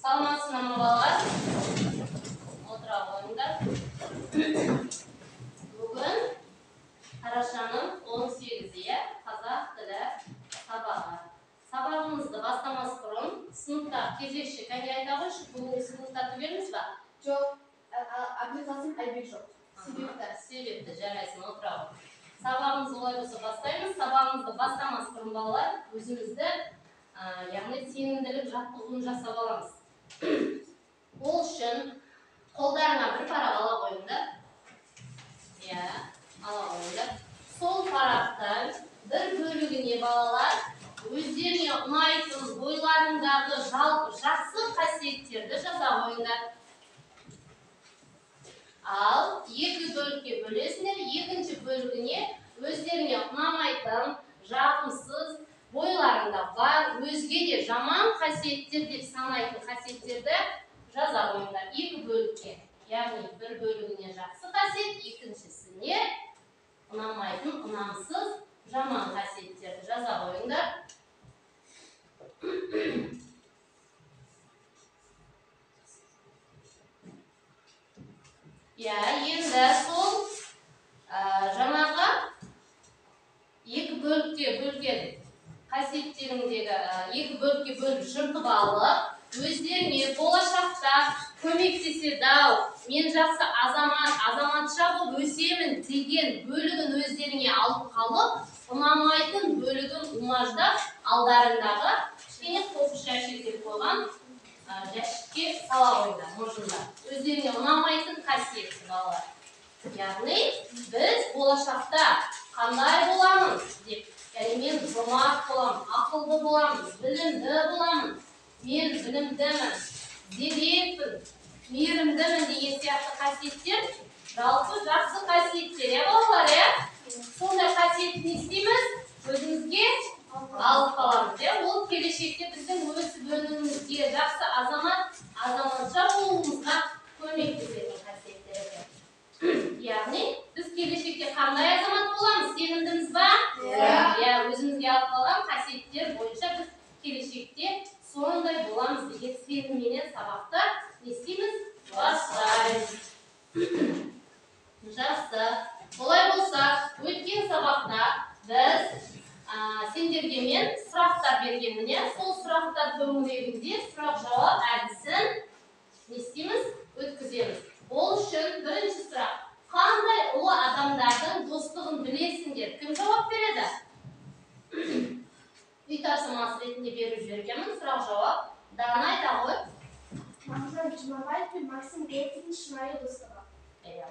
Саламатсыздар ма балалар? Отыра қойыңдар. Бүгін қарашаның 18-і қазақ тілі сабағы. Сабағымызды бастамас бұрын сыныпта кезекші кәне айта қойшы, бүгінгі сыныпта түгелміз ба? Жоқ, Әбілқасым Айбек жоқ. Себепті жарайсын, отыра қой. Сабағымызды олай болса бастаймыз. Сабағымызды бастамас бұрын балалар өзімізді яғни сенімділік жаттығуын жасап аламыз. Ол үшін қолдарына бір парақ ала қойыңдар. Ала қойыңдар. Сол парақтан бір бөлігіне балалар өздеріне ұнайтын бойларындағы жалпы жақсы қасиеттерді жаза қойыңдар. Ал екі бөлікке бөлесіңдер, екінші бөлігіне өздеріне ұнамайтын, жағымсыз бойларында бар, өзге де жаман қасиеттер деп санайтын қасиеттерді жаза қойыңдар. Екі бөлікке, яғни бір бөлігіне жақсы қасиет, екіншісіне ұнамайтын, ұнамсыз, жаман қасиеттерді жаза қойыңдар. Енді сол жаңағы екі бөлікке бөлген қасиеттеріңдегі екі бөлікке бөліп жыртып алып, өздеріне болашақта көмектеседі-ау, мен жақсы азаматша болып өсемін деген бөлігін өздеріне алып қалып, ұнамайтын бөлігін умаждап, алдарындағы кішкене қоқыс жәшік деп қойған жәшікке сала қойыңдар, мұржында. Өздеріне ұнамайтын қасиетті балалар. Яғни біз болашақта қандай боламын деп, мен жомарт боламын, ақылды боламын, білімді боламын, мен білімдімін, зерекпін, мейірімдімін деген сияқты қасиеттер жалпы жақсы қасиеттер, балалар, сондай қасиетті не істейміз? Өзімізге алып қаламыз, ол келешекте біздің өсіп өнімізге жақсы азаматша болуымызға көмектесетін қасиеттер екен. Яғни біз келешекте қандай азамат боламыз? Сенімдіміз ба? Өзімізге алып қалған қасиеттер бойынша біз келешекте сондай боламыз деген сенімменен сабақты не істейміз? Бастаймыз. Жақсы. Олай болса, өткен сабақта біз сендерге мен сұрақтар бергенмін, сол сұрақтар төңірегінде сұрақ-жауап әдісін не істейміз? Өткіземіз. Ол үшін бірінші сұрақ: қандай ұлы адамдардың достығын білесіңдер? Кім жауап береді? Үй тапсырмасы ретінде беріп жібергенмін. Сұрақ-жауап. Дана айта ғой. Мағжан Жұмабаев пен Максим Горкийдің шынайы достығы.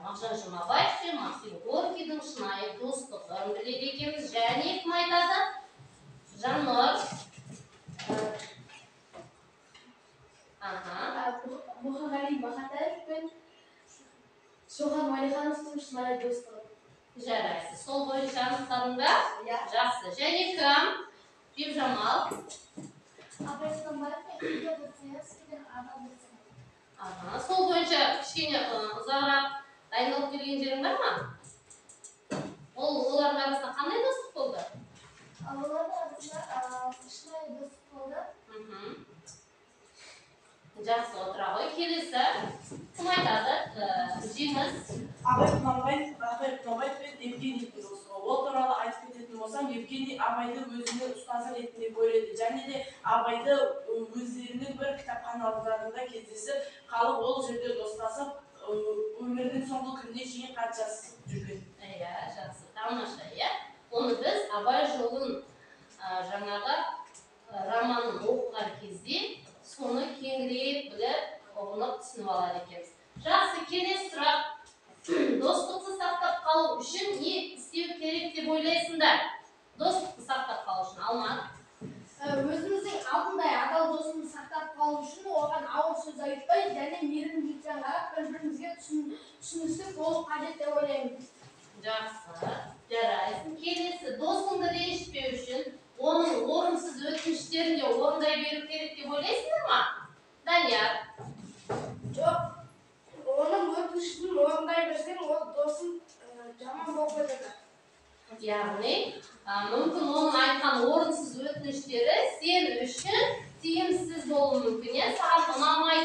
Мағжан Жұмабаев пен Максим Горкийдің шынайы достығын біледі екенбіз. Және кім айтады? Жаннұр. Мұқағали Мақатаев пен Шоқан Уәлихановтың шынайы достығы. Жарайсыз. Сол бойынша анықтадыңдар? Жақсы. Және кім? Бекжамал. Абай Станбаев пен Илья Достоевскийдің адам достығы. Сол бойынша кішкене ұзағырақ дайындалып келген жерің бар ма? Олардың арасында қандай достық болды? Олардың арасында шынайы достық болды. Жақсы, отыра ғой. Келесі кім айтады? Жеңіс. Абай Құнанбаев пен Евгенийдің достығы. Ол туралы айтып кететін болсам, Евгений Абайды өзінің ұстазы ретінде көреді. Және де Абайды өздерінің бір кітапханаларында кездесіп қалып, ол жерде достасып, өмірдің соңғы күніне шейін хат жазысып жүрген. Жақсы, тамаша, оны біз Абай жолын жаңағы романын оқыған кезде соны кеңірек біліп, ұғынып түсініп алады екенбіз. Жақсы, келесі сұрақ. Достықты сақтап қалу үшін не істеу керек деп ойлайсыңдар? Достықты сақтап қалу үшін, Алмат. Өзіміздің алтындай адал досымызды сақтап қалу үшін оған ауыр сөз айтпай, және мейірімділікпен қарап, бір-бірімізге түсіністік болу қажет деп ойлаймын. Жақсы, жарайсың. Келесі, досыңды ренжітпеу үшін оның орынсыз өтініштерін де орындай беру керек деп ойлайсыңдар ма? Данияр. Жоқ, оның өтінішін орындай берсең, ол досың жаман болып кетеді. Яғни, мүмкін оның айтқан орынсыз өтініштері сен үшін тиімсіз болуы мүмкін, саған ұнамай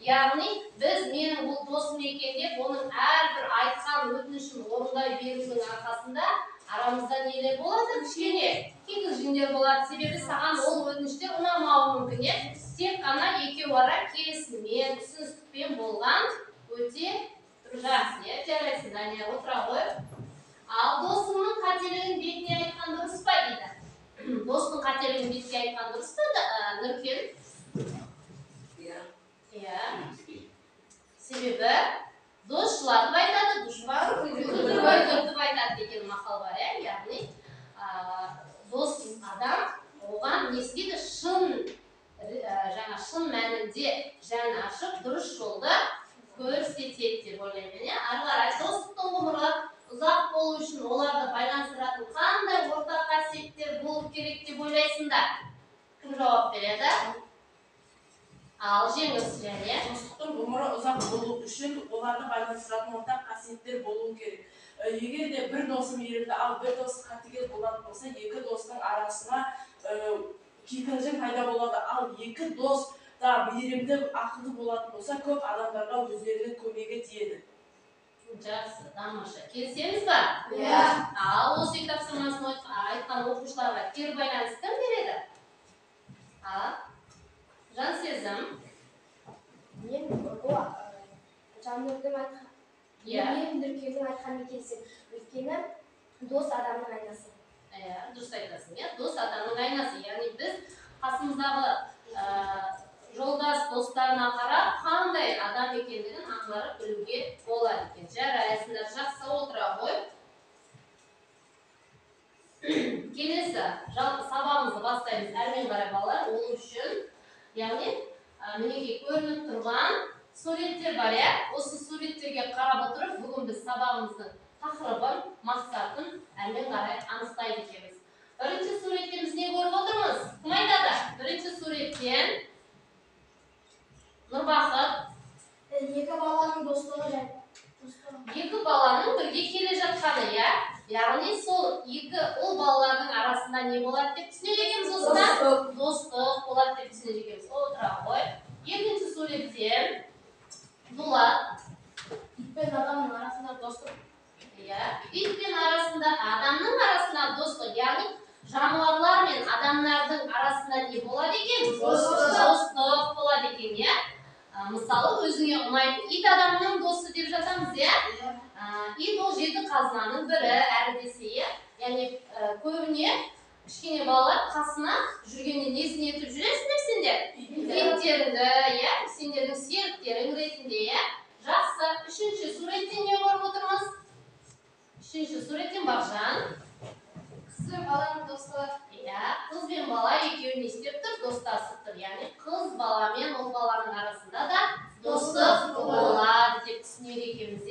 яғни біз менің бұл досым екен деп оның әрбір айтқан өтінішін орындай берудің арқасында арамызда нелер болады? Кішкене кикілжіңдер болады. Себебі саған ол өтініштер ұнамауы мүмкін. Тек қана екеуі ара келісіммен, түсіністікпен болған өте жақсы. Жарайсың, Дания, отыра ғой. Ал досыңның қателігін бетіне айтқан дұрыс па дейді? Достың қателігін бетке айтқан дұрыс па, Нұркен? Иә. Себебі дос жылатып айтады, дұшпан күлдіріп айтады деген мақал бар, яғни дос адам оған не істейді? Шын мәнінде жан ашып дұрыс жолды көрсетеді деп ойлаймын. Ары қарай достықтың ғұмыры ұзақ болу үшін оларды байланыстыратын қандай ортақ қасиеттер болу керек деп ойлайсыңдар? Кім жауап береді? Ал жеңіс және достықтың ғұмыры ұзақ болу үшін оларды байланыстыратын ортақ қасиеттер болуы керек. Егер де бір досым мейірімді, ал бір дос қатыгез болатын болса, екі достың арасына кикілжің пайда болады. Ал екі дос да мейірімді, ақылды болатын болса, көп адамдарға өздерінің көмегі тиеді. Жақсы, тамаша. Келісеміз ба? Иә. Ал осы үй тапсырмасын айтқан оқушыларға кері байланыс кім береді? Жан сезім. Мен Жаннұрдың айтқан, мен Нұркеннің айтқанын келісем. Өйткені дос адамның айнасы. Дұрыс айтасың, дос адамның айнасы. Яғни біз қасымыздағы жолдас достарына қарап, қандай адам екендігін аңғарып білуге болады екен. Жарайсыңдар, жақсы, отыра ғой. Келесі, сабағымызды бастаймыз. Әрмен қарай балалар, ол үшін, яғни мінекей көрініп тұрған суреттер бар, осы суреттерге қарап отырып, бүгін біз сабағымыздың тақырыбын, мақсатын әрмен қарай анықтайды екенбіз. Бірінші суреттен біз не көріп отырмыз? Кім айтады? Бірінші суреттен Нұрбақыт. Екі баланың достығы және. Екі баланың бірге келе жатқаны, яғни сол екі ол балалардың арасында не болады деп түсінеді екенбіз осыдан? Достық болады деп түсінеді екенбіз. Отыра ғой. Екінші суреттен Дулат. Ит пен адамның арасында достық. Ит пен адамның арасында достық, яғни жануарлар мен адамдардың арасында не болады екен? Достық болады екен, Мысалы, өзіңе ұнайтын ит адамның досы деп жатамыз, Ит ол жеті қазынаның бірі, әрі десе, яғни көбіне кішкене балалар қасына жүргенде несін етіп жүресіңдер сендер? Иттеріңді, сендердің серіктерің ретінде, Жақсы, үшінші суреттен не көріп отырмыз? Үшінші суреттен Бақжан. Қыз бен баланың достығы. Қыз бен бала екеуі не істеп тұр? Достасып тұр. Яғни қыз бала мен ол баланың арасында да достық болады деп түсінеді екенбіз,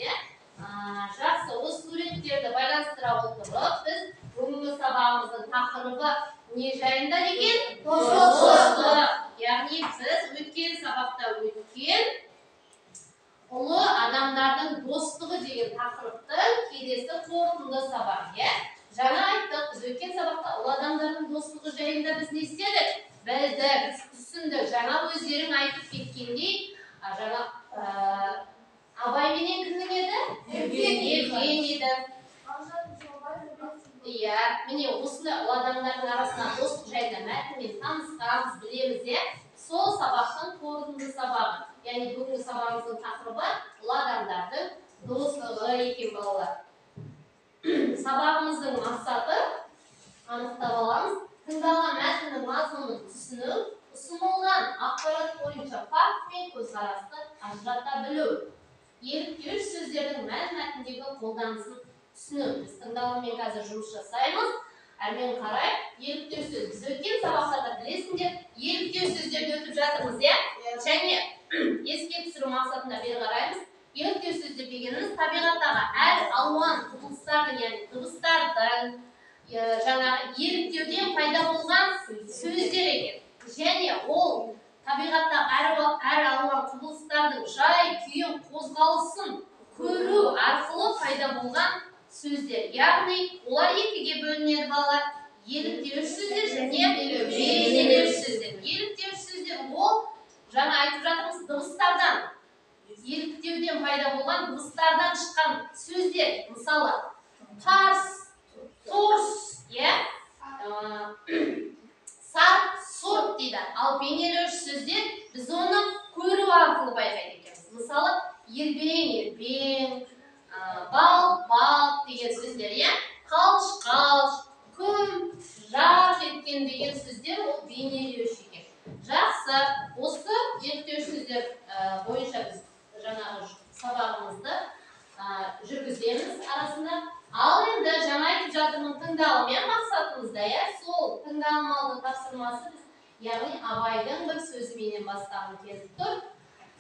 Жақсы, осы суреттерді байланыстыра отырып, біз бүгінгі сабағымыздың тақырыбы не жайында екен? Достық. Яғни біз өткен сабақта өткен ұлы адамдардың достығы деген тақырыптың келесі қорытынды сабақ, Жаңа айттық, біз өткен сабақта ұлы адамдардың достығы жайында біз не істедік? Білдік, түсіндік. Жаңа өздерің айтып кеткендей, жаңа Абай менен кімнің еді? Евген еді. Міне осындай ұлы адамдардың арасында достық жайында мәтінмен танысқанбыз, білеміз, Сол сабақтың қорытынды сабағы. Яғни бүгінгі сабағымыздың тақырыбы ұлы адамдардың достығы екен балалар. Сабағымыздың мақсаты анықтап аламыз. Тыңдалған мәтіннің мазмұнын түсіну, ұсынылған ақпарат бойынша факт пен көзқарасты ажырата білу. Еліктеуіш сөздердің мәтіндегі қолданысын түсіну. Біз тыңдалыммен қазір жұмыс жасаймыз. Әрмен қарай, еліктеу сөз. Біз өткен сабақтарда білесіңдер, еліктеу сөздерді өтіп жатырмыз, Және еске түсіру мақсатында бері қараймыз. Еліктеу сөздер дегеніміз табиғаттағы әр алуан құбылыстардың, яғни дыбыстардың, еліктеуден пайда болған сөздер екен. Және ол табиғаттағы әр алуан құбылыстардың жай-күйін, қозғалысын көру арқылы пайда болған сөздер. Яғни олар екіге бөлінеді балалар. Еліктеуіш сөздер және бейнелеуіш сөздер. Еліктеуіш сөздер ол жаңа айтып жатырмыз, дыбыс дыбыстардан, еліктеуден пайда болған дыбыстардан шыққан сөздер, мысалы тарс, торс, сарт, сорт дейді. Ал бейнелеуіш сөздер біз оны көру арқылы байқайды екенбіз. Мысалы ербең, бал деген сөздер, қалш, күн, жақ еткен деген сөздер ол бейнелеуіш екен. Жақсы, осы еліктеуіш сөздер бойынша біз жаңағы сабағымызды жүргіземіз арасында. Ал енді жаңа айтып жатырмын тыңдалым, мақсатымызда, сол тыңдалым алды тапсырмасы біз, яғни Абайдың бір сөзіменен бастағым келіп тұр.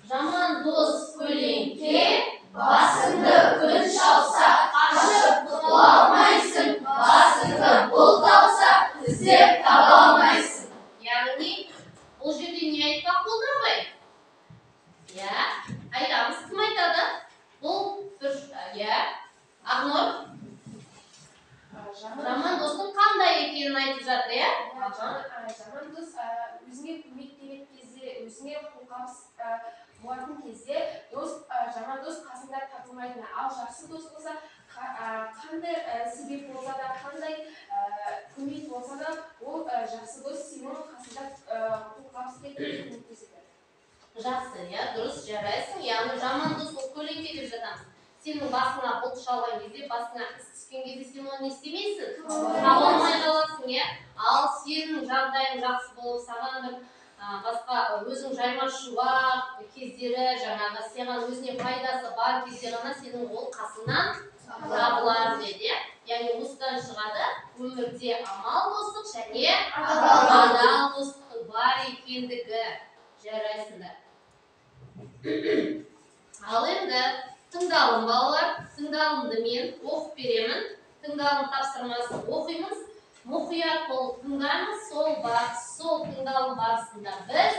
Жаман дос көлеңке, басыңды күн шалса, қашып құтыла алмайсың, басыңды бұлт алса, іздеп таба алмайсың. Яғни бұл жерде не айтпақ болды Абай? Айтамыз, кім айтады? Бұл бір, Ақнұр? Жаман достың қандай екенін айтып жатыр, Жаман дос өзіңе көмектеген кезде, өзіңе қолғабыс болатын кезде, жаман дос қасында табылмайтын. Ал жақсы дос болса, қандай себеп болса да, қандай көмек болса да, ол жақсы дос сенің қасында қолғабыс етіп көмектеседі. Жақсы, дұрыс, жарайсың. Яғни жаман дос ол көлеңке деп жатамыз. Сенің басыңа бұлт шалған кезде, басыңа іс түскен кезде сен оны не істемейсің? Таба алмай қаласың, Ал сенің жағдайың жақсы болып, саған бір басқа өзің жайма шуақ кездері, жаңағы саған өзіне пайдасы бар кезде ғана сенің ол қасыңнан табылар деді. Яғни осыдан шығады, өмірде амал достық және адал достық бар екендігі. Жарайсыңдар. Ал енді тыңдалым балалар, тыңдалымды мен оқып беремін. Тыңдалым тапсырмасын оқимыз. Мұқият болып тыңдаймыз. Сол тыңдалым барысында біз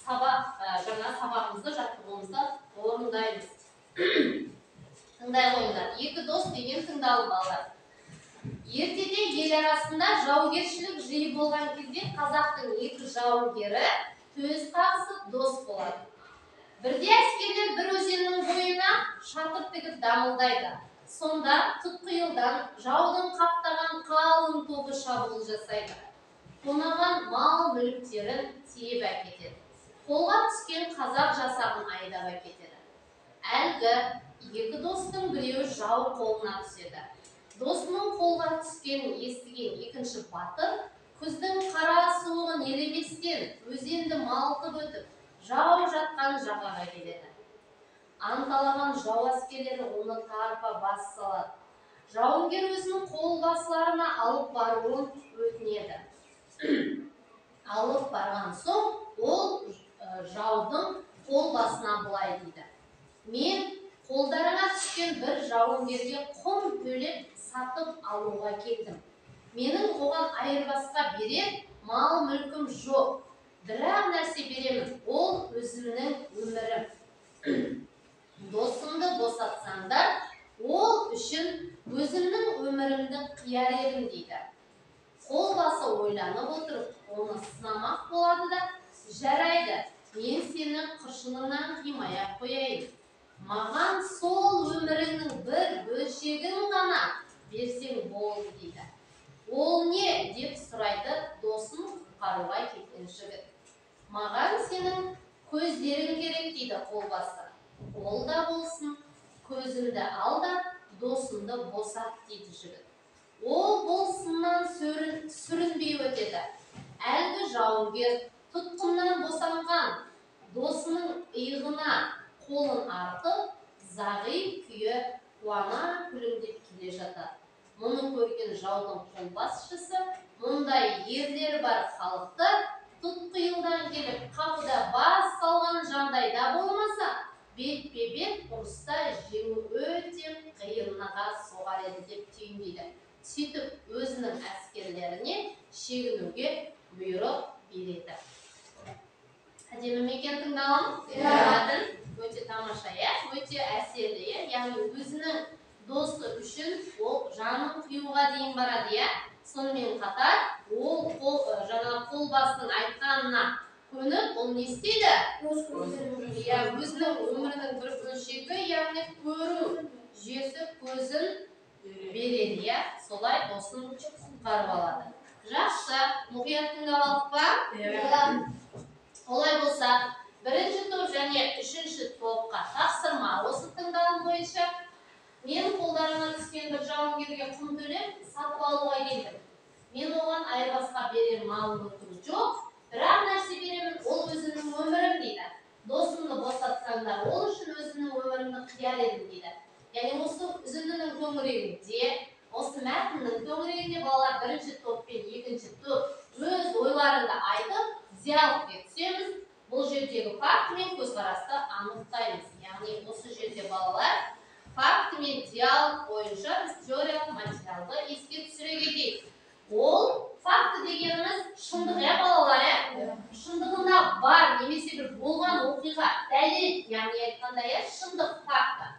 жаңа сабағымызды, жаттығуымызды орындаймыз. Тыңдай қойыңдар. Екі дос деген тыңдалым балалар. Ертеде ел арасында жаугершілік жиі болған кезде қазақтың екі жауынгері төс қағысып дос болады. Бірде әскерлер бір өзеннің бойына шатыр тігіп дамылдайды. Сонда тұтқиылдан жаудың қаптаған қалың тобы шабуыл жасайды. Тонаған мал мүліктерін тиеп әкетеді. Қолға түскен қазақ жасағын айдап әкетеді. Әлгі екі достың біреуі жау қолына түседі. Досының қолға түскенін естіген екінші батыр күздің қара суығын елеместен өзенді малтып өтіп, жау жатқан жағаға келеді. Анталаған жау әскерлері оны тарпа бас салады. Жауынгер өзінің қолбасыларына алып баруын өтінеді. Алып барған соң, ол жаудың қолбасына былай дейді. Мен қолдарыңа түскен бір жауынгерге құн төлеп сатып алуға келдім. Менің оған айырбасқа берер мал мүлкім жоқ. Бірақ нәрсе беремін, ол өзімнің өмірім. Досымды босатсаңдар, ол үшін өзімнің өмірімді қияр едім дейді. Қолбасы ойланып отырып, оны сынамақ болады да, жарайды, мен сені қыршыныңнан қимай-ақ қояйын. Маған сол өміріңнің бір бөлшегін ғана берсең болды дейді. Ол не деп сұрайды досын құтқаруға кеткен жігіт. Маған сенің көздерің керек дейді қолбасы. Ол да болсын, көзімді ал да досымды босат дейді жігіт. Ол болсыннан сүрінбей өтеді. Әлгі жауынгер тұтқыннан босанған досының иығына қолын артып, зағип күйі қуана күлімдеп келе жатады. Мұны көрген жаудың қолбасшысы мұндай ерлері бар халықты тұтқиылдан келіп қапыда бас салған жағдайда болмаса, бетпе-бет ұрыста жеңу өте қиынға соғар еді деп түйіндейді. Сөйтіп өзінің әскерлеріне шегінуге бұйрық береді. Әдемі екен тыңдалым? Өте тамаша, өте әсерлі, яғни өзінің досы үшін ол жанын қиюға дейін барады, сонымен қатар ол жаңа қолбасының айтқанына Könüp ol ne isteydi? Ya özünün ömrünün bir bölşegi, yani körü jüyesi közün beredi ya. Solay olsun çıkarıp aladı. Жақсы, мұқият тыңдап алдық па? Олай болса, бірінші топ және үшінші топқа тапсырма осы тыңдаған бойынша мен қолдарыма түскен бір жауынгерге құн төлеп сатып алуға келдім. Мен оған айырбасқа берер мал-мүлкім жоқ, бірақ нәрсе беремін, ол өзімнің өмірім дейді. Досымды босатсаңдар, ол үшін өзімнің өмірімді қияр едім дейді. Яғни осы үзіндінің төңірегінде, осы мәтіннің төңірегінде балалар бірінші топ пен екінші топ өз ойларында айтып, диалогқа түсеміз. Бұл жердегі факт мен көзқарасты анықтаймыз. Яғни осы жерде балалар факт мен диалог бойынша біз теориялық материалды еске түсіре кетейік. Ол факт дегеніміз шындық я балалар я? Шындығында бар немесе бір болған оқиға, дәлел, яғни айтқанда я шындық факты.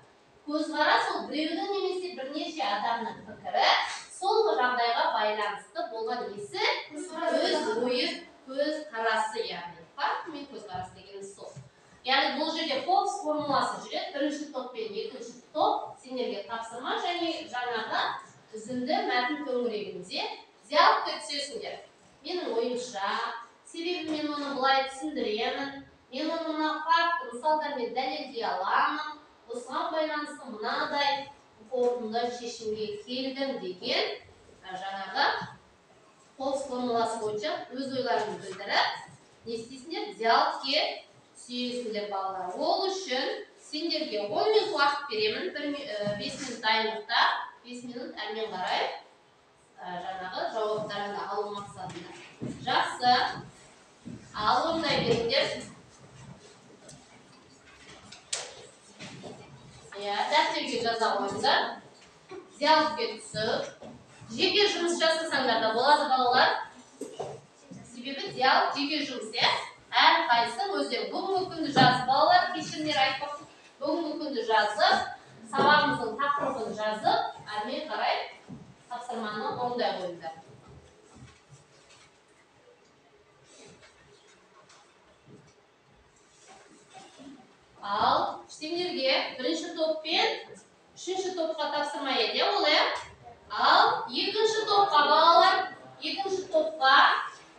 Көзқарас ол біреудің немесе бірнеше адамның пікірі, сол жағдайға байланысты болған несі өз ойы, көзқарасы, яғни факт мен көзқарас дегеніміз сол. Яғни бұл жерде Попс формуласы жүреді. Бірінші топ пен екінші топ сендерге тапсырма және жаңағы үзінді мәтін төңірегінде диалогқа түсесіңдер. Менің ойымша, себебі мен оны былай түсіндіремін, мен оны мына факт мысалдармен дәлелдей аламын, осыған байланысты мынадай қорытынды шешімге келдім деген жаңағы Попс формуласы бойынша өз ойларыңды білдіріп, не істейсіңдер? Диалогке түсесіңдер балалар. Ол үшін сендерге 10 минут уақыт беремін, 5 минут дайындықта, 5 минут әрмен қарай жаңағы жауаптарыңды алу мақсатында. Жақсы, ал ондай беріңдер. Дәптерге жаза қойыңдар. Диалогке түсіп, жеке жұмыс жасасаңдар да болады балалар. Себебі диалог жеке жұмыс, әрқайсысы өздері бүгінгі күнді жазып балалар, кешірімдер айтпақшы, бүгінгі күнді жазып, сабағымыздың тақырыбын жазып, әрмен қарай тапсырманы орындай қойыңдар. Ал сендерге бірінші топ пен үшінші топқа тапсырма еді, ол Ал екінші топқа балалар, екінші топқа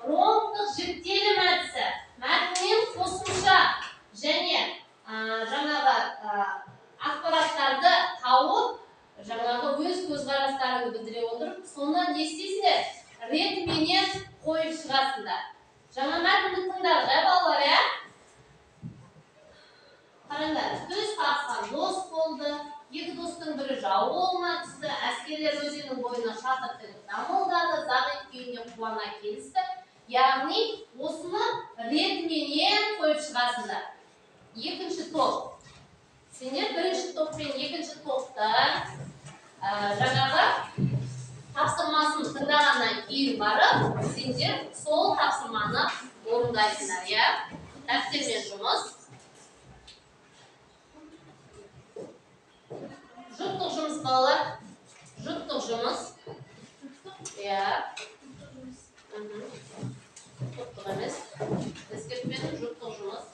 ромбтық жіктелім әдісі, мәтінмен қосымша және жаңағы ақпараттарды тауып, жаңағы өз көзқарастарыңды білдіре отырып, сонда не істейсіңдер? Ретменен қойып шығасыңдар. Жаңа мәтінді тыңдадық, балалар, Қараңдар, көз қағысқан дос болды, екі достың бірі жау қолына түсті, әскерлер өзеннің бойына шатыр тігіп дамылдады, зағип күйінде қуана келісті. Яғни, осыны ретменен қойып шығасыңдар. Екінші топ. Сендер бірінші топ пен екінші топта жаңағы тапсырмасын тыңдағаннан кейін барып, сендер сол тапсырманы орындайсыңдар, дәптермен жұмыс. Жұптық жұмыс балалар. Жұптық жұмыс. Жұптық емес. Ескертпенің жұптық жұмыс.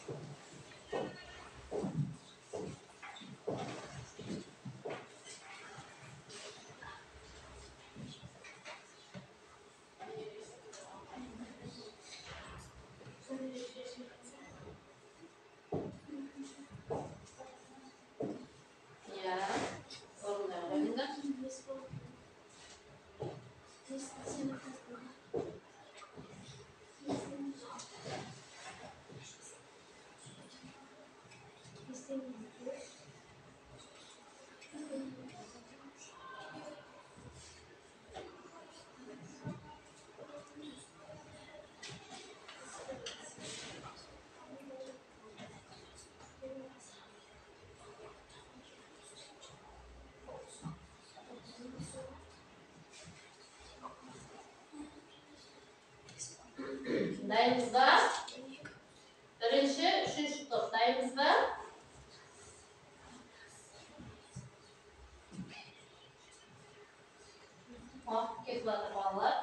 Dayımız ba? Birinchi, uchinchi top. Dayımız ba? Vaqt ketadi bolalar.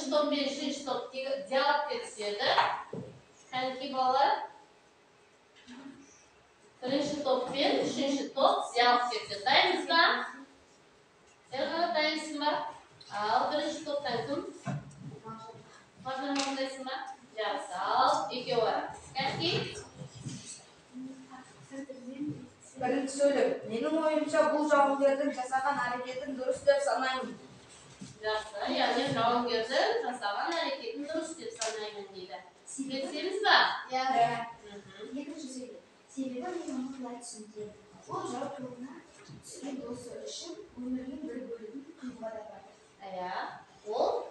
Бірінші топ пен үшінші топ диалогқа түседі. Қанекей балалар. Бірінші топ пен үшінші топ диалогқа түседі. Дайынсыз ба? Ерғана дайынсың ба? Ал бірінші топтан кім? Мағжан маңдайсың ба? Жақсы. Ал екеуі. Қанекей? Бірінші сөйлем. Менің ойымша бұл жауынгердің жасаған әрекетін дұрыс деп санаймын. Жақсы. Яғни жауынгердің жасаған әрекетін дұрыс деп санаймын дейді. Келісеміз ба? Иә. Екінші сөйлем. Себебі мен оны былай түсіндіремін. Ол жау тобына түскен досы үшін өмірінің бір бөлігін қиюға да барды. Иә. Ол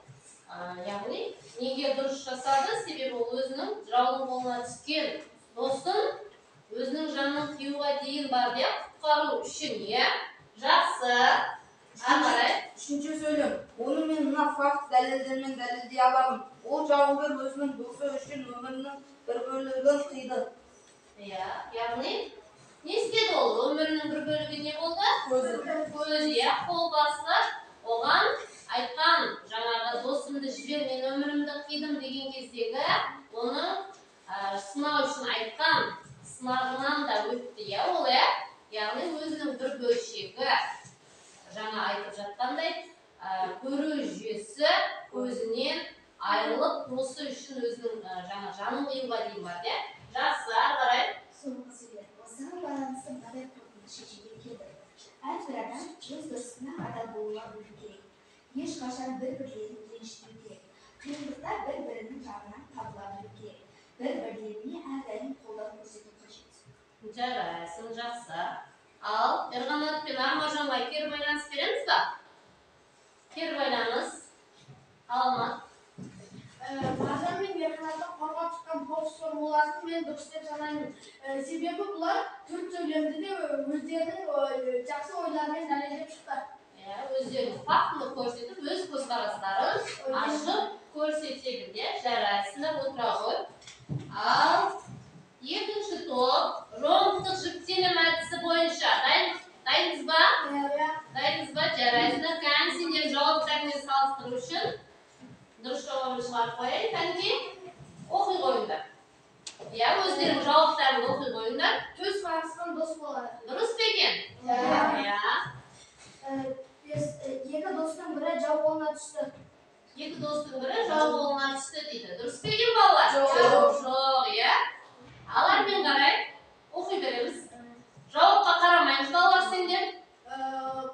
яғни неге дұрыс жасады? Себебі ол өзінің жаудың қолына түскен досын өзінің жанын қиюға дейін бар деп құтқару үшін, иә? Жақсы. Ары. Үшінші сөйлем. Оны мен мына факт дәлелдермен дәлелдей аламын. Ол жауынгер өзінің досы үшін өмірінің бір бөлігін қиды. Иә, яғни не істеді ол? Өмірінің бір бөлігі не болды? Көз, иә, қол басылар. Оған айтқан жаңағы досымды жібер, мен өмірімді қидым деген кездегі оны сынау үшін айтқан сынағынан да өтті, иә, ол, яғни өзінің бір бөлшегі жаңа айтып жатқандай көру жүйесі көзінен айырылып досы үшін өзінің жаңа жанын қиюға дейін бар, иә? Жақсы, ары қарай. Соңғы сөйлем. Осыған байланысты мынадай қорытынды шешімге келді. Әрбір адам өз досына адал болуға білу керек. Ешқашан бір-бірлерін ренжітпеу керек. Қиындықта бір-бірінің жағынан табыла білу керек. Бір-бірлеріне әрдайым қолдау көрсету қажет. Жарайсың, жақсы. Ал Ерғанат пен Армажанға кері байланыс береміз ба? Кері байланыс. Алмат. Мағжан мен Ерқанатты қорғап шыққан боксшылар болатын мен дұрыс деп санаймын. Себебі бұлар төрт сөйлемді де өздерінің жақсы ойларымен дәлелдеп шықты. Өздерінің фактыны көрсетіп, өз көзқарастарын ашып көрсете білді. Жарайсыңдар, отыра ғой. Ал екінші топ ромбтық жіктелім әдісі бойынша дайынсыз ба? Дайынсыз ба? Жарайсыңдар. Кән сендер жауаптармен салыстыру үшін дұрыс жауабын шығарып қояйын. Кәнекей оқи қойыңдар. Иә, өздерінің жауаптарын оқи қойыңдар. Көз қарасқан дос болады. Дұрыс па екен? Иә. Екі достың бірі жау қолына түсті. Екі достың бірі жау қолына түсті дейді. Дұрыс па екен балалар? Жоқ, иә. Ал әрмен қарай оқи береміз. Жауапқа қарамаймыз балалар сендер.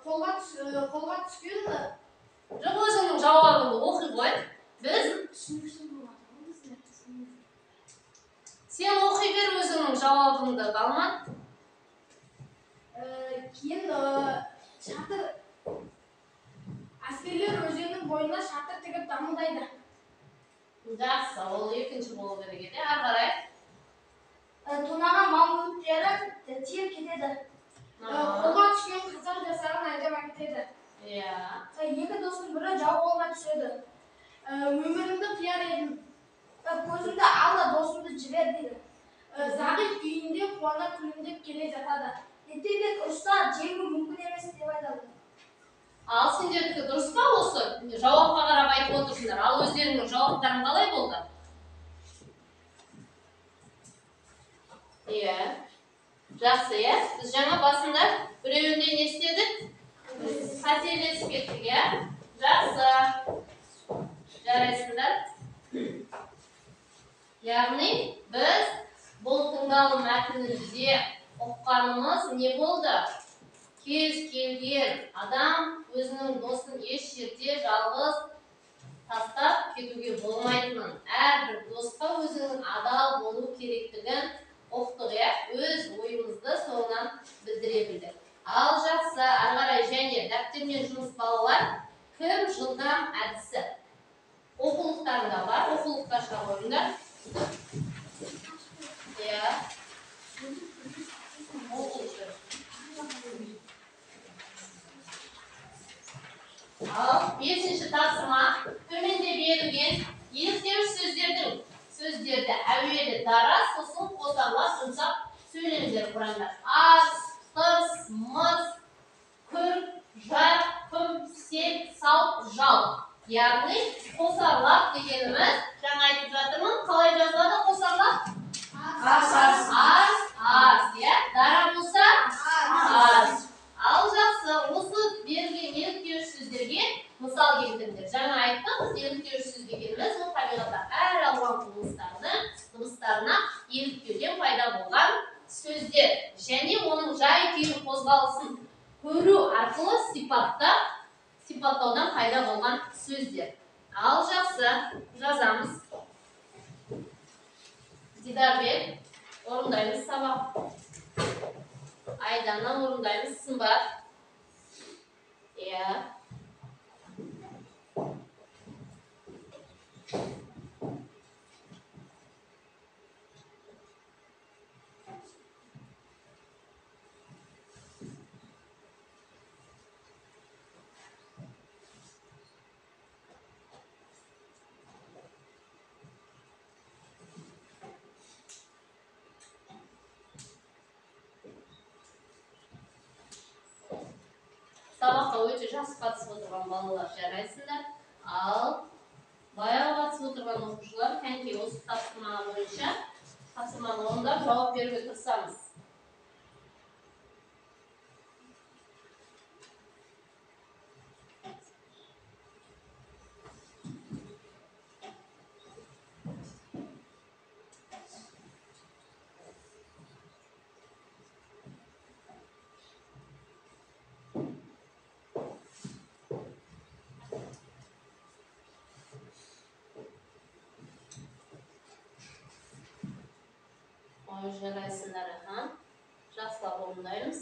Қолға түскен Жоқ, өзіңнің жауабыңды оқи қой. Біз сен оқи бер өзіңнің жауабыңды, Балмат. кейін шатыр әскерлер өзеннің бойына шатыр тігіп дамылдайды. Жақсы, ол екінші болу керек еді. Ары қарай. Тонаған мал мүліктері тиіп кетеді. Қолға түскен қазақ жасағын айдап әкетеді. Екі достың бірі жау қолына түседі. Өмірімді қияр едім. Көзімді ал да досымды жібер дейді. Зағип үйінде қуана күлімдеп келе жатады. Ертеңден ұрыста жеңу мүмкін емес деп айтады. Ал сендердікі дұрыс па осы? Жауапқа қарап айтып отырсыңдар. Ал өздеріңнің жауаптарың қалай болды? Иә. Жақсы, иә. Біз жаңа басында біреуінде не істедік? Қателесіп кеттік, иә? Жақсы. Жарайсыңдар. Яғни біз бұл тыңдалым мәтінінде оққанымыз не болды? Кез келген адам өзінің досын еш жерде жалғыз тастап кетуге болмайтынын, әрбір досқа өзінің адал болу керектігін оқытық, өз ойымызды соңынан білдіре білдік. Ал жақсы, ары қарай және дәптермен жұмыс балалар, кім жылдам әдісі? Оқулықтарында бар, оқулыққа шыға қойыңдар. Иә. Ал 5-ші тапсырма, төменде берілген еліктеуіш сөздерді әуелі дара, сосын қосарлас жұмсақ сөйлемдер құраңдар. Ас, тырс, мыс, күр, жар, күм, сел, сал, жал. Яғни Қосарлап дегеніміз, жаңа айтып жатырмын, қалай жазылады қосарлап? Аз, иә. Дара болса? Аз. Ал жақсы, осы берілген еліктеуіш сөздерге мысал келтіріңдер. Жаңа айттық, еліктеуіш сөз дегеніміз, ол табиғатта әр алуан дыбыстарына еліктеуден пайда болған сөздер. Және оның жай-күйін қозғалысын көру арқылы сипаттаудан пайда болған сөздер. Ал жақсы, жазамыз. Дидарбек, орындаймыз сабақ. Айдана орындаймыз Сымбат. Иә. Сабаққа өте жақсы қатысып отырған балалар жарайсыңдар. Ал баяу қатысып отырған оқушылар кәнекей осы тапсырма бойынша тапсырманы орындап жауап беруге тырысамыз. Жарайсыңдар, жақсылап орындаймыз.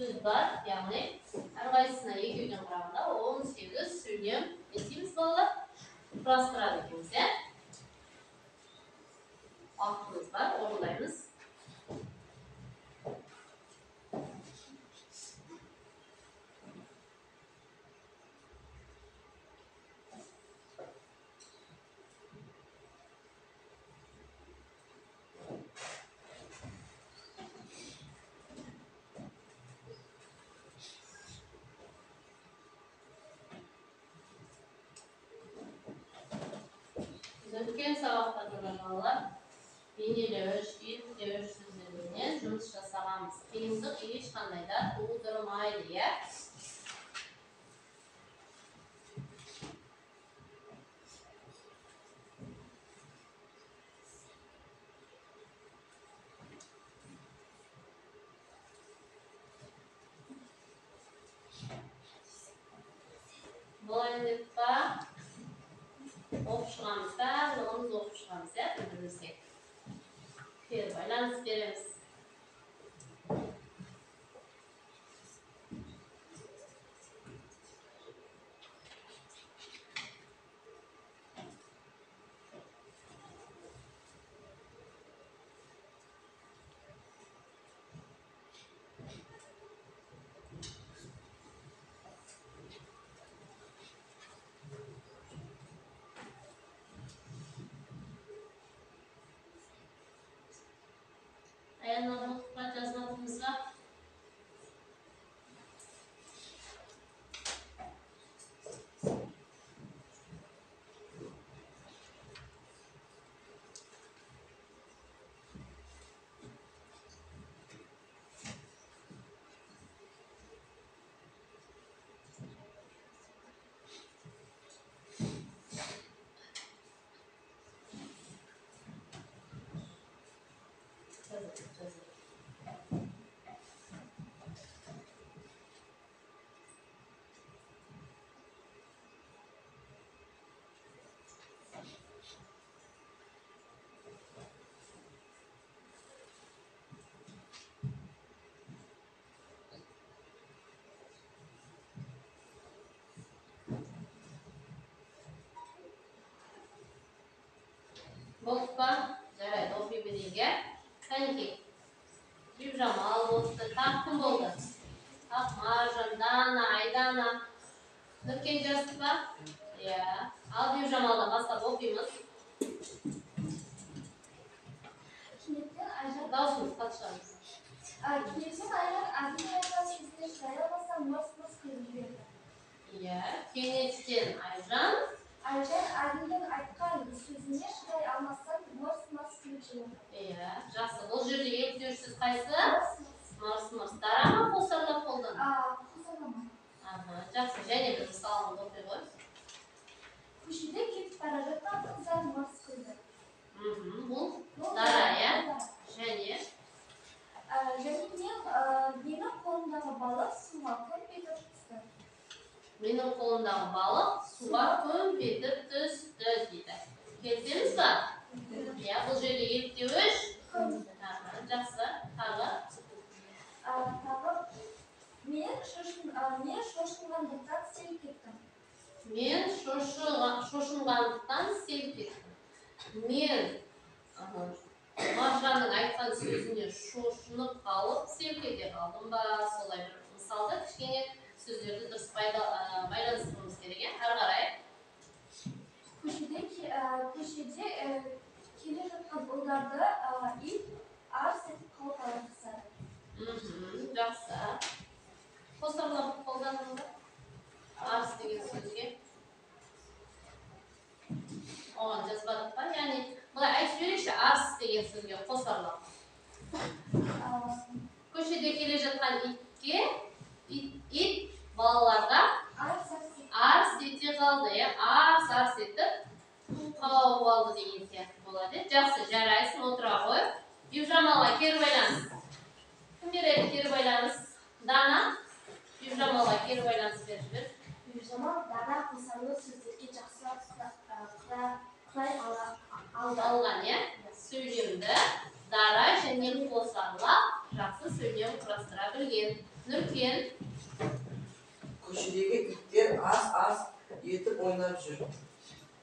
Сөз бар, яғни әрқайсысына екеуден қарағанда 18 сөйлем не дейміз балалар? Құрастырады екенбіз, иә? Уақытымыз бар, орындаймыз. Өткен сабақтарда да балалар бейнелеуіш, еліктеуіш сөздермен жұмыс жасағанбыз. Қиындық ешқандай да тудырмайды, иә? Болайын деп па? Оқып шығамыз, барлығымыз оқып шығамыз, иә, бір-бірімізге. Кері байланыс береміз. Аяннан оқыпқа жазмадыңыз ба? Болды па? Жарайды, оқи берейік, иә? Кәнекей. Бибіжамал болды, тағы кім болды? Ақмаржан, Дана, Айдана. Нүркен жазды ба? Иә. Ал Бибіжамалдан бастап оқимыз. Даусымыз қатшамыз. Кенеттен Айжан Адилдің айтқан сөзіне шыдай алмаса мырс-мырс күліп жіберді. Иә, кенеттен Айжан Адилдің айтқан сөзіне шыдай алмастан мырс-мырс күліп жіберді. Иә, жақсы. Бұл жерде еліктеуіш сөз қайсы? Мырс-мырс. Дара ма, қосарлап қолдан? Қосарлама. Жақсы. Және бір мысалымыз оқи ғой. Көшеде кетіп бара жатқан қыздар мырс күлді. Бұл дара, иә? Және менің қолымдағы балық суға күмп етіп түсті. Менің қолымдағы балық суға күмп етіп түсті дейді. Келісеміз ба? Иә, бұл жерде еліктеуіш. Жақсы. Тағы. Мен шошынғандықтан селк еттім. Мен шошынғандықтан селк еттім. Мен Маржанның айтқан сөзіне шошынып қалып, селк ете қалдым ба? Солай бір мысалды кішкене сөздерді дұрыс байланыстыруымыз керек, иә? Ары қарай. Көшеде келе жатқан ұлдарды ит арс етіп қалып алғысады. Жақсы. Қосарлап қолданыңыз. Арс деген сөзге. Оған жазбадық па? Яғни бұлай айтып жіберейікші, арс деген сөзге қосарлап. Көшеде келе жатқан итке, ит балаларға арс ете қалды, иә? Арс етіп қауып алды деген сияқты болады. Жақсы, жарайсың, отыра ғой. Бибіжамалға кері байланыс. Кім береді кері байланыс? Дана. Бибіжамалға кері байланыс беріп жібер. Бибіжамал Дана қосарлы сөздерге жақсылап құрай алған, иә? Сөйлемді дара және қосарлап жақсы сөйлем құрастыра білген. Нүркен. Көшедегі иттер арс етіп ойнап жүр.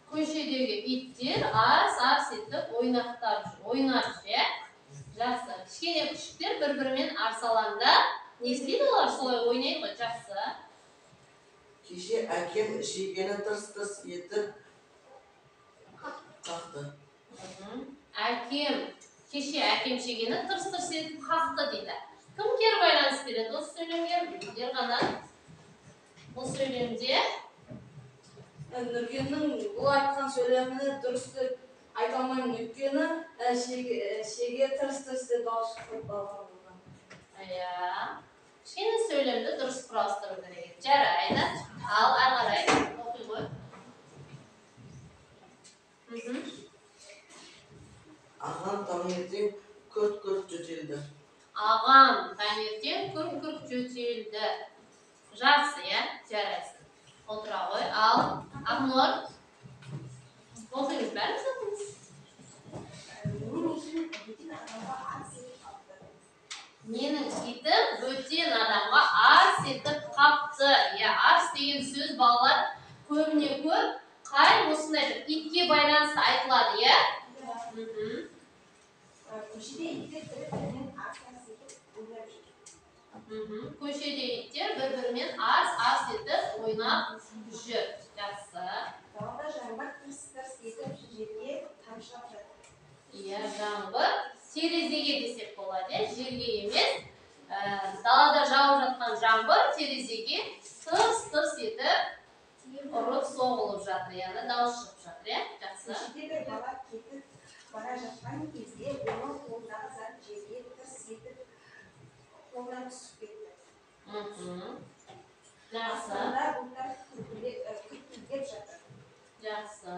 Көшедегі иттер арс етіп ойнап жүр, иә? Жақсы. Кішкене күшіктер бір-бірімен арсалаңда. Не істейді олар? Солай ойнайды ғой, жақсы. Кеше әкем шегені тырс-тырс етіп қақты. Кеше әкем шегені тырс-тырс етіп қақты дейді. Кім кері байланыс береді осы сөйлемге? Ерғанат. Бұл сөйлемде Нүркеннің бұл айтқан сөйлеміне дұрыс деп байқамаймын, өйткені шеге тырс-тырс деп дауыс шығып қалған болған. Иә. Кішкене сөйлемді дұрыс құрастыру керек. Жарайды. Ал ары қарай оқи ғой. Ағам таңертең күрт-күрт жөтелді. Ағам таңертең күрт-күрт жөтелді. Жақсы, иә? Жарайсың. Отыра ғой. Ал Ақнұр. Оқимыз, бәріміз оқимыз. Менің итім бөтен адамға арс етіп қапты. Иә, арс деген сөз балалар көбіне көп қай осындай бір итке байланысты айтылады, иә? Көшеде иттер бір-бірімен арс-арс етіп ойнап жүр. Көшеде иттер бір-бірімен арс-арс етіп ойнап жүр. Жақсы. Далада жаңбыр тырс-тырс етіп жерге тамшылап жатыр. Иә, жаңбыр терезеге десек болады, жерге емес. Далада жауып жатқан жаңбыр терезеге тырс-тырс етіп ұрып соғылып жатыр, яғни дауыс шығып жатыр, иә? Жақсы. Көшеде бір бала кетіп бара жатқан кезде оның қолындағы зат жерге тырс етіп қолынан түсіп кетті. Жақсы. Аспанда бұлттар күркілдеп жатыр. Жақсы.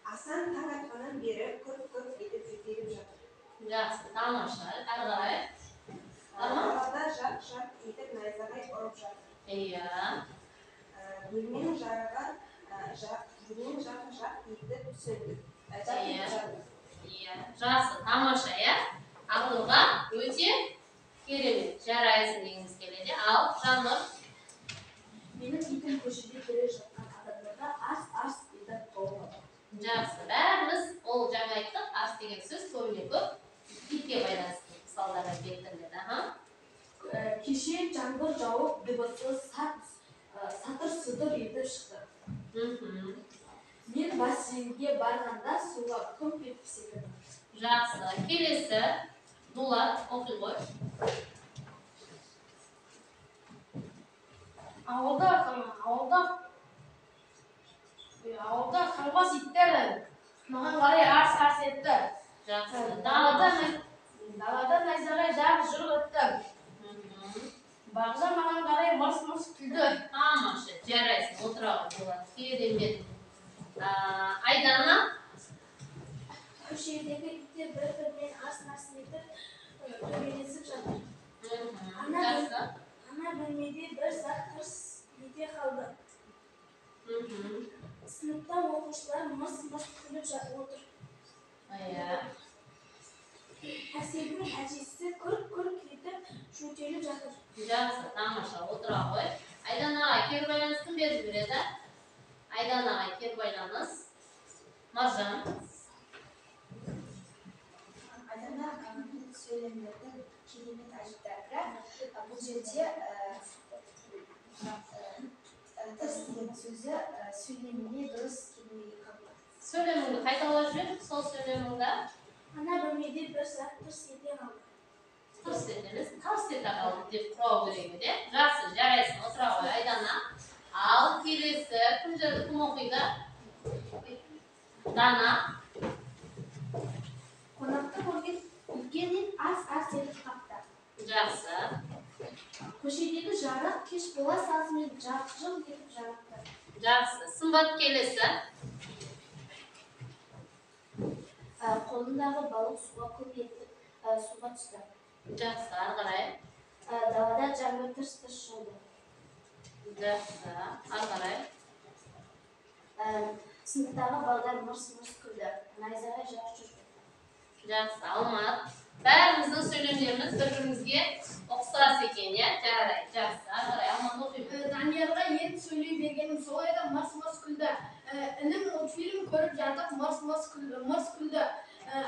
Асан таң атқаннан бері күрк-күрк етіп жөтеліп жатыр. Жақсы, тамаша. Ары қарай. Далада жарқ-жарқ етіп найзағай ұрып жатыр. Иә. Бөлменің жарығы жарқ-жарқ етіп сөндіріп жатыр. Иә. Жақсы, тамаша, иә? Ақылға өте керемет. Жарайсың дегіңіз келеді. Ал Жаннұр. Менің итім көшеде келе жатқан адамдарға арс-арс етіп қуып. Жақсы, бәріміз ол жаңа айттық, арс деген сөз көбіне көп итке байланысты мысалдарға келтіріледі. Кеше жаңбыр жауып, дыбысы сатыр-сұтыр етіп шықты. Мен бассейнге барғанда суға күмп етіп секірдім. Жақсы, келесі Дулат, оқи ғой. Ауылда қаңғыбас иттер маған қарай арс-арс етті. Жақсы, Далада найзағай жарқ-жұрқ етті. Бағжа маған қарай мырс-мырс күлді. тамаша, жарайсың, отыра ғой Дулат. Керемет. Айдана. Көшедегі иттер бір-бірімен арс-арс етіп төбелесіп жатыр. Жақсы. Ана бөлмеде бір зат тырс ете қалды. Сыныпта оқушылар мырс-мырс күліп отыр. Иә. Әселдің әжесі күрк-күрк етіп жөтеліп жатыр. Жақсы, тамаша, отыра ғой. Айданаға кері байланыс кім беріп береді? Айданаға кері байланыс. Маржан. Айдана ағамның сөйлемдерді керемет айтты. Бірақ бұл жерде тырс деген сөзі сөйлеміне дұрыс келмей қалды. Сөйлеміңді қайталап жүр, сол сөйлеміңді. Ана бөлмеде бір зат тырс ете қалды. Тырс етеміз, тарс ете қалды деп құрау керек еді. Жақсы, жарайсың, отыра ғой Айдана. Ал келесі кім оқиды? Дана. Қонақты көрген үлкен ит арс-арс етіп қапты. Жақсы. Көшедегі жарық кеш бола салысымен жарқ-жұрқ етіп жарықты. Жақсы. Сымбат келесі. Қолындағы балық суға көп етіп суға түсті. Жақсы, ары қарай. Далада жаңбыр тырс-тырс жауды. Жақсы, ары қарай. Сыныптағы балдар мырс-мырс күлді. Найзағай жарқ-жұрқ етті. Жақсы, Алмат. Бәріміздің сөйлемдеріміз бір-бірімізге ұқсас екен, иә? Жарайды, жақсы, ары қарай. Алмат оқиды. Даниярға енді сөйлей бергенім сол еді, мырс-мырс күлді. Інім мультфильм көріп жатып мырс күлді.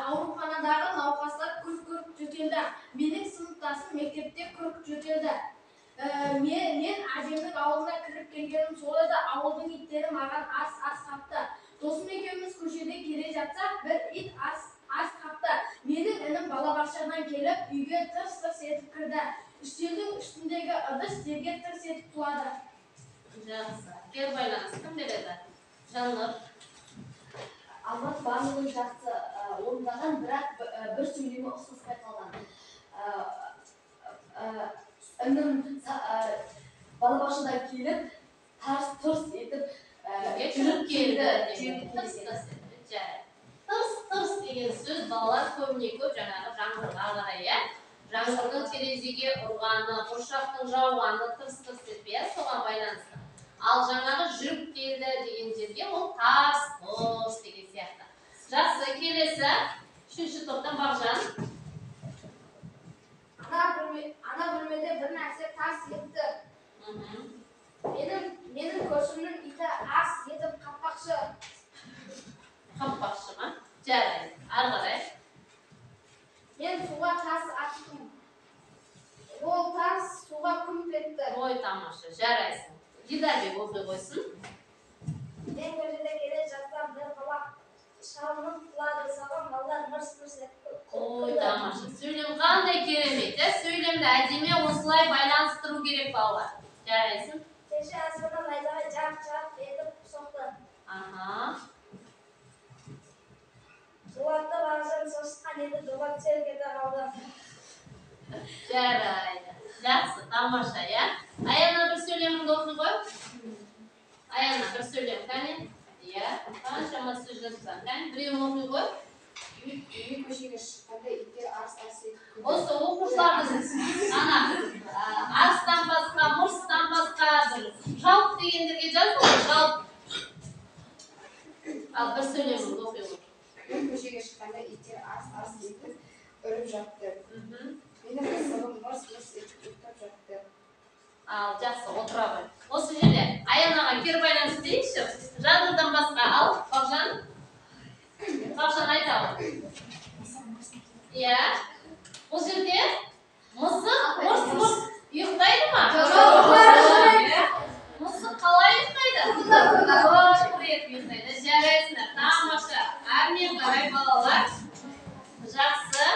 Ауруханадағы науқастар күрк-күрк жөтелді. Менің сыныптасым мектепте күрк жөтелді. Мен әжемнің ауылына кіріп келгенім сол еді, ауылдың иттері маған арс-арс қапты. Досым екеуміз көшеде келе жатсақ, бір ит арс қапты. Менің інім балабақшадан келіп, үйге тырс-тырс етіп кірді. Үстелдің үстіндегі ыдыс жерге тырс етіп құлады. Жақсы. Кері байланыс кім береді? Жаннұр. Алла барлығын жақсы орындаған, бірақ бір сөйлемі ұқсаспай қалған. Інім балабақшадан келіп, тарс-тұрс етіп жүріп келді. Тырс деген сөз балалар көбіне көп жаңағы жаңбырға қарай, иә? Жаңбырдың терезеге ұрғаны, бұршақтың жауғаны тырс етпей, соған байланысты. Ал жаңағы жүріп келді деген жерге ол тарс деген сияқты. Жақсы, келесі. Үшінші топтан Бағжан. Ана бөлмеде бір нәрсе тарс етті. Менің көршімнің иті ас етіп қаппақшы. Қаппақшы ма? Жарайды. Ары қарай. Мен суға тас аттым. Ол тас суға күмп етті. Ой, тамаша, жарайсың. Дидарбек оқи қойсын. Мен көшеде келе жатсам, бір бала шалынып құлады, саған балалар мырс-мырс етті. Ой, тамаша. Сөйлем қандай керемет, сөйлемді әдемі осылай байланыстыру керек балалар. Жарайсың. Кеше аспаннан найзағай жарқ-жарқ етіп соқты. Дулатты Бағжан шошқан еді, дулат селк ете қалды. Жарайды. Жақсы, тамаша, иә? Аяна бір сөйлеміңді оқи қой. Аяна бір сөйлем, кәне? Иә, қаншама сөз жазған, кәне? Біреуін оқи қой. Үй көшеге шыққанда иттер арс-арс етіп. Осы оқушылардың арыстан басқа, мұрыстан басқа, жалп дегендерге жазды, жалп. Ал бір сөйлеміңді оқи қой. Үй көшеге шыққанда иттер арс-арс етіп үріп жатты. Менің қызығым мырс-мырс етіп ұйықтап жатты. Ал жақсы, отыра қой. Осы жерде Аянаға кері байланысты дейікші. Жадырдан басқа ал, Бағжан. Бағжан айта ғой. Иә. Бұл жерде мысық мырс-мырс ұйықтайды ма? Мысық қалай ұйықтайды? Ұйықтайды. Жарайсыңдар. Тамаша. Әрмен қарай балалар. Жақсы.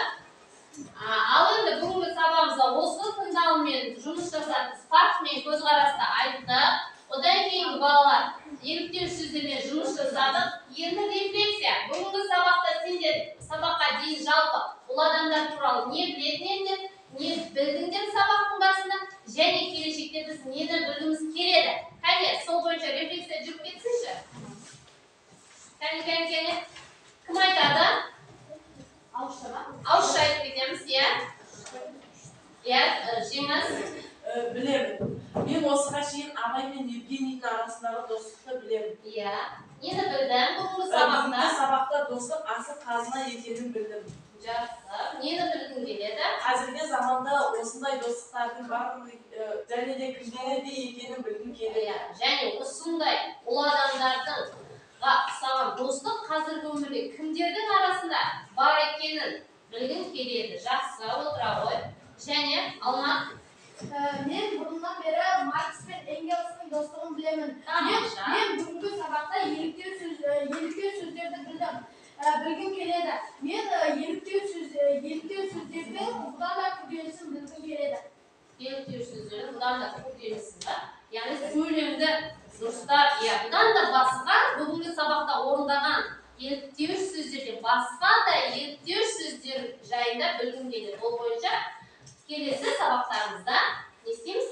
Ал енді бүгінгі сабағымызда осы тыңдаумен жұмыс жасадық, фактымен көзқарасты айттық. Одан кейінгі балалар еліктеу сөздермен жұмыс жасадық. Енді рефлексия. Бүгінгі сабақта сендер сабаққа дейін жалпы бұл адамдар туралы не білетіндер, не білдіңдер сабақтың барысында, және келешекте біз нені білгіміз келеді. Кәне, сол бойынша рефлексия жүріп кетсінші. Кәне. Кім айтады? Ауызша ма? Ауызша айтып кетеміз, иә? Иә, жеңіс? Білемін. Мен осыға шейін Абай мен Евгенийдің арасындағы достықты білемін. Иә. Нені білдің бүгінгі сабақта? Бүгінгі сабақта достық асыл қазына екенін білдім. Жақсы. Нені білгің келеді? Қазіргі заманда осындай достықтардың барлығы және де кімдерде екенін білгім келеді. Және осындай ұлы адамдардың ұқсаған достық қазіргі өмірде кімдердің арасында бар екенін білгің келеді. Жақсы, отыра ғой. Және Алмат. Мен бұрыннан бері Маркс пен Энгельстің достығын білемін. Мен бүгінгі сабақта еліктеу сөздерді білдім. Білгім келеді. Мен еліктеу сөздердің бұдан да күрделісін білгім келеді. Еліктеу сөздердің бұдан да күрделісін ба? Яғни сөйлемді дұрыстап, бұдан да басқа бүгінгі сабақта орындаған еліктеу сөздерден басқа да еліктеу сөздер жайында білгім келеді. Ол бойынша келесі сабақтарымызда не істейміз?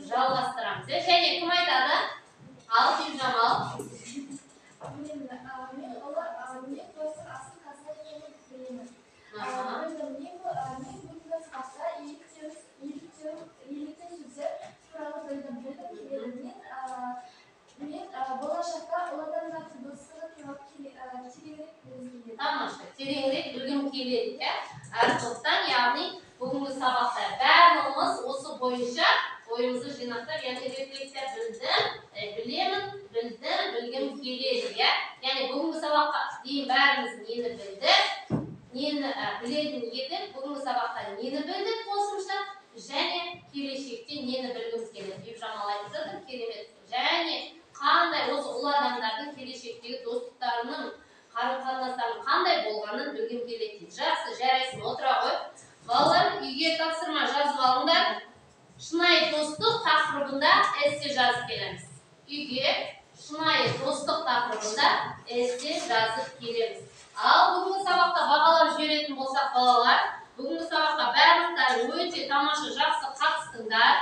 Жалғастырамыз. Және кім айтады? Ал, Бибжамал. Мен достық асыл қазына екенін білемін. Мен бүгінгі сабақта еліктеу сөздер туралы білгім келеді. Мен болашақта ұлы адамдардың достығы туралы тереңірек білгім келеді. Тамаша, тереңірек білгім келеді. Әр топтан, яғни бүгінгі сабақта бәріміз осы бойынша ойымызды жинақтап, яғни рефлексия білемін, білгім келеді. Яғни бүгінгі сабаққа дейін бәріміз нені білдік, нені білетін едік, бүгінгі сабақта нені білдік қосымша, және келешекте нені білгіміз келеді. Бибжамал айтып жатыр, керемет. Және қандай осы ұлы адамдардың келешектегі достықтарының, қарым-қатынастарының қандай болғанын білгім келеді. Жақсы, жарайсың, отыра ғой. Балалар, үйге тапсырма жазып алыңдар. Шынайы достық тақырыбында эссе жазып келеміз. Үйге шынайы достық тақырыбында эссе жазып келеміз. Ал бүгінгі сабақта бағалар жіберетін болсақ балалар, бүгінгі сабаққа барлықтары өте тамаша жақсы қатыстыңдар.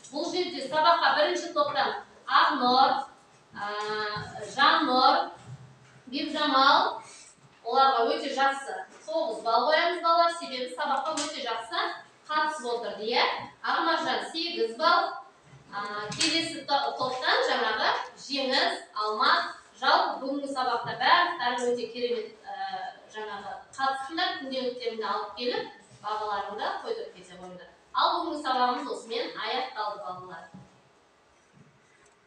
Бұл жерде сабаққа бірінші топтан Ақнұр, Жаннұр, Бекжамал, оларға өте жақсы 9 балл қоямыз балалар, себебі сабаққа өте жақсы қатысып отырды, иә. Арманжан 8 балл, келесі топтан жаңағы Жеңіс, Алмат, жалпы бүгінгі сабақта барлықтары өте керемет жаңағы қатысыңдар, күнделіктеріңді алып келіп, бағаларыңды қойдырып кете қойыңдар. Ал бүгінгі сабағымыз осымен аяқталды балалар.